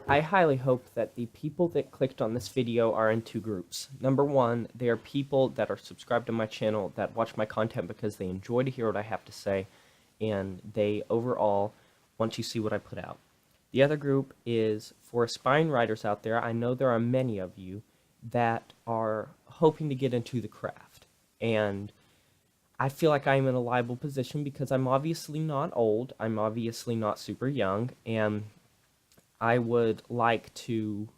I highly hope that the people that clicked on this video are in two groups. Number one, they are people that are subscribed to my channel that watch my content because they enjoy to hear what I have to say, and they overall want to see what I put out. The other group is for aspiring writers out there. I know there are many of you that are hoping to get into the craft, and I feel like I'm in a liable position because I'm obviously not old, I'm obviously not super young, and I would like to,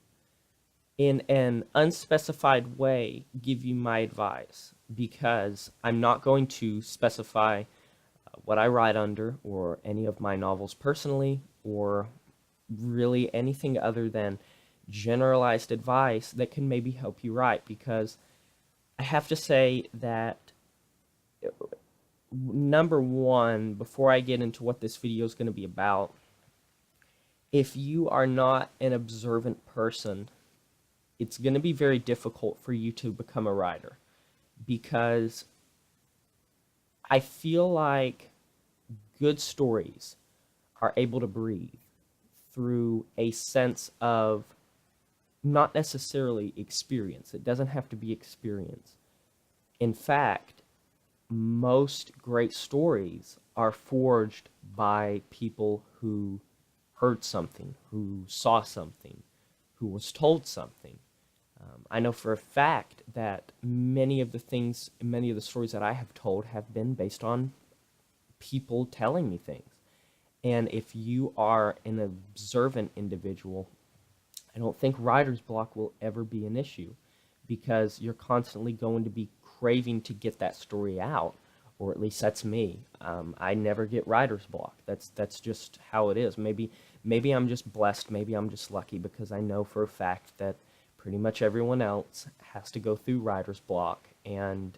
in an unspecified way, give you my advice because I'm not going to specify what I write under or any of my novels personally or really anything other than generalized advice that can maybe help you write, because I have to say that number one, before I get into what this video is going to be about, if you are not an observant person, it's going to be very difficult for you to become a writer, because I feel like good stories are able to breathe through a sense of not necessarily experience. It doesn't have to be experience. In fact, most great stories are forged by people who heard something, who saw something, who was told something. I know for a fact that many of the stories that I have told have been based on people telling me things. And if you are an observant individual, I don't think writer's block will ever be an issue, because you're constantly going to be craving to get that story out, or at least that's me. I never get writer's block. That's just how it is. Maybe I'm just blessed. Maybe I'm just lucky, because I know for a fact that pretty much everyone else has to go through writer's block, and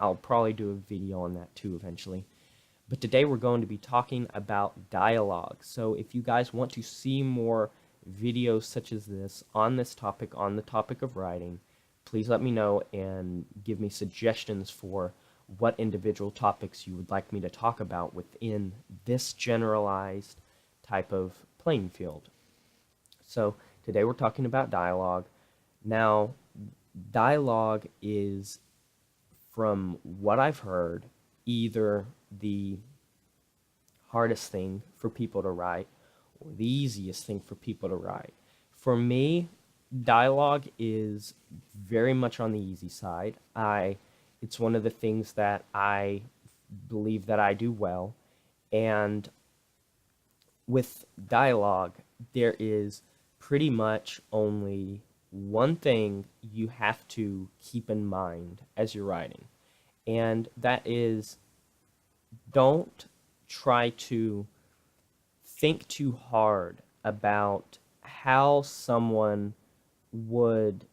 I'll probably do a video on that too eventually. But today we're going to be talking about dialogue. So if you guys want to see more videos such as this on this topic, on the topic of writing, please let me know and give me suggestions for what individual topics you would like me to talk about within this generalized type of playing field. So today we're talking about dialogue. Now, dialogue is, from what I've heard, either the hardest thing for people to write or the easiest thing for people to write. For me, dialogue is very much on the easy side. It's one of the things that I believe that I do well, and with dialogue, there is pretty much only one thing you have to keep in mind as you're writing, and that is, don't try to think too hard about how someone would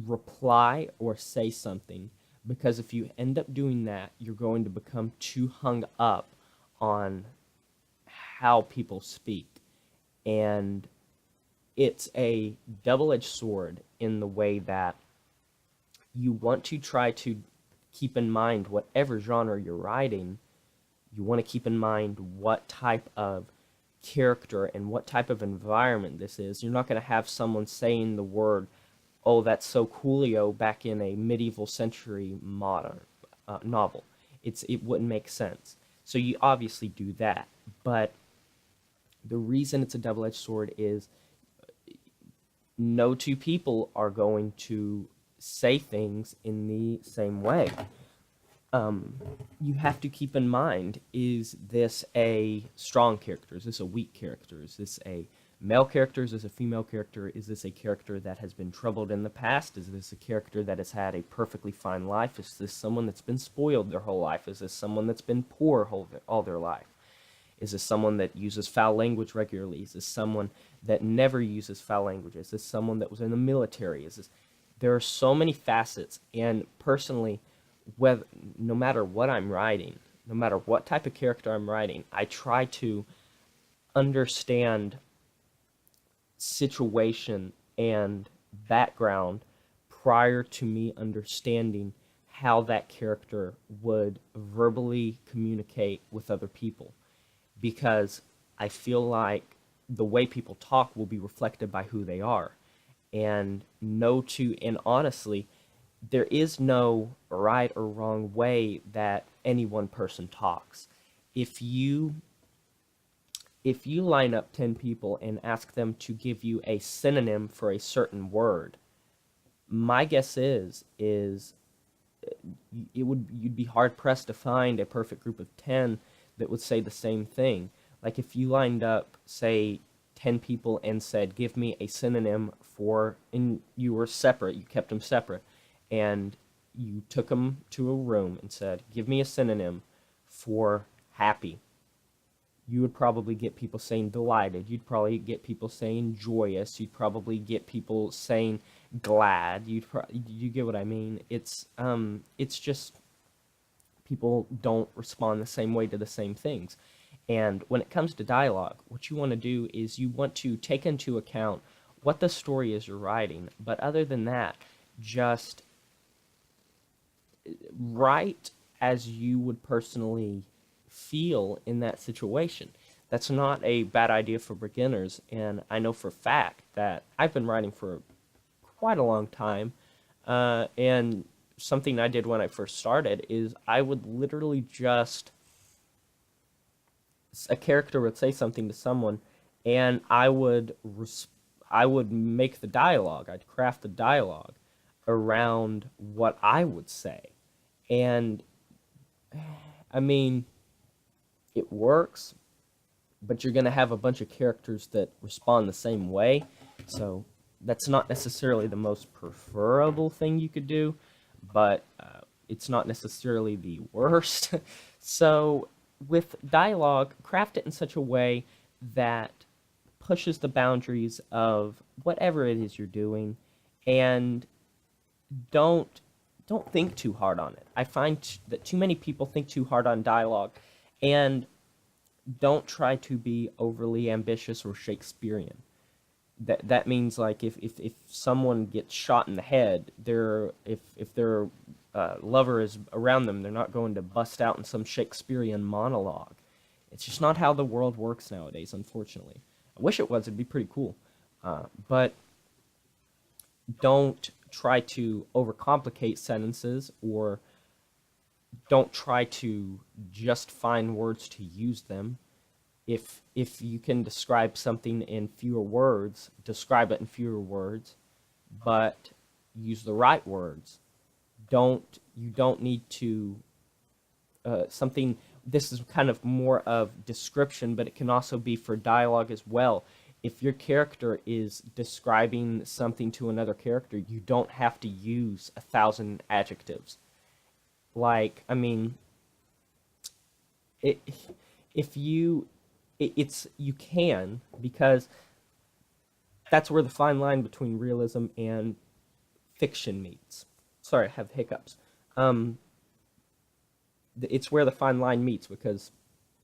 reply or say something, because if you end up doing that, you're going to become too hung up on how people speak. And it's a double-edged sword in the way that you want to try to keep in mind whatever genre you're writing. You want to keep in mind what type of character and what type of environment this is. You're not going to have someone saying the word, "Oh, that's so coolio," back in a medieval century modern novel. It wouldn't make sense. So you obviously do that. But the reason it's a double-edged sword is no two people are going to say things in the same way. You have to keep in mind, is this a strong character? Is this a weak character? Is this a male character? Is this a female character? Is this a character that has been troubled in the past? Is this a character that has had a perfectly fine life? Is this someone that's been spoiled their whole life? Is this someone that's been poor all their life? Is this someone that uses foul language regularly? Is this someone that never uses foul language? Is this someone that was in the military? There are so many facets, and personally, no matter what I'm writing, no matter what type of character I'm writing, I try to understand situation and background prior to me understanding how that character would verbally communicate with other people. Because I feel like the way people talk will be reflected by who they are. And honestly, there is no right or wrong way that any one person talks. If you line up 10 people and ask them to give you a synonym for a certain word, my guess is you'd be hard pressed to find a perfect group of 10 that would say the same thing. Like if you lined up, say, 10 people and said, give me a synonym for, and you were separate, you kept them separate, and you took them to a room and said, give me a synonym for happy, you would probably get people saying delighted. You'd probably get people saying joyous. You'd probably get people saying glad. You get what I mean? It's just people don't respond the same way to the same things. And when it comes to dialogue, what you want to do is you want to take into account what the story is you're writing. But other than that, just write as you would personally feel in that situation. That's not a bad idea for beginners, and I know for a fact that I've been writing for quite a long time, and something I did when I first started is I would literally just, a character would say something to someone, and I would make the dialogue, I'd craft the dialogue around what I would say. And I mean, it works, but you're going to have a bunch of characters that respond the same way. So that's not necessarily the most preferable thing you could do, but it's not necessarily the worst. So with dialogue, craft it in such a way that pushes the boundaries of whatever it is you're doing, and don't think too hard on it. I find that too many people think too hard on dialogue, and don't try to be overly ambitious or Shakespearean. That means, like, if someone gets shot in the head, if their lover is around them, they're not going to bust out in some Shakespearean monologue. It's just not how the world works nowadays, unfortunately. I wish it was. It'd be pretty cool. But don't try to overcomplicate sentences, or don't try to just find words to use them. If you can describe something in fewer words, describe it in fewer words, but use the right words. You don't need to something. This is kind of more of description, but it can also be for dialogue as well. If your character is describing something to another character, you don't have to use 1,000 adjectives. Like, I mean, you can, because that's where the fine line between realism and fiction meets. Sorry, I have hiccups. It's where the fine line meets, because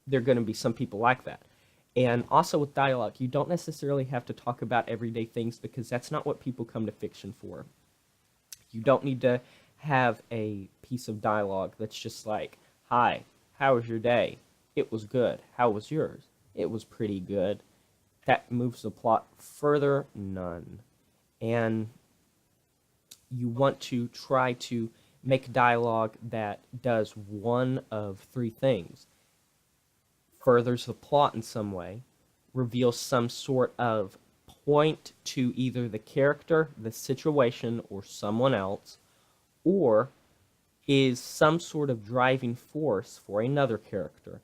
there are going to be some people like that. And also with dialogue, you don't necessarily have to talk about everyday things, because that's not what people come to fiction for. You don't need to have a piece of dialogue that's just like, hi, how was your day? It was good. How was yours? It was pretty good. That moves the plot further? None. And you want to try to make dialogue that does one of three things: furthers the plot in some way, reveals some sort of point to either the character, the situation, or someone else, or is some sort of driving force for another character.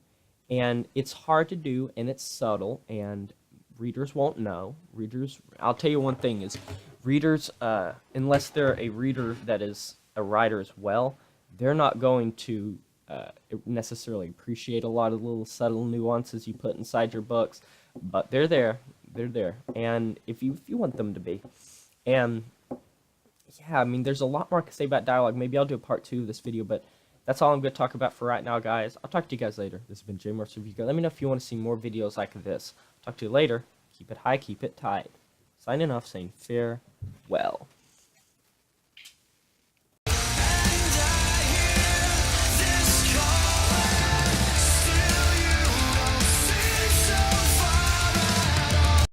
And it's hard to do, and it's subtle, and readers won't know. I'll tell you one thing, is readers, unless they're a reader that is a writer as well, they're not going to necessarily appreciate a lot of little subtle nuances you put inside your books, but they're there, and if you want them to be. And yeah, I mean, there's a lot more to say about dialogue. Maybe I'll do a part 2 of this video, but that's all I'm going to talk about for right now, guys. I'll talk to you guys later. This has been Jay Morse Review. Let me know if you want to see more videos like this. Talk to you later. Keep it high, keep it tight. Signing off, saying farewell.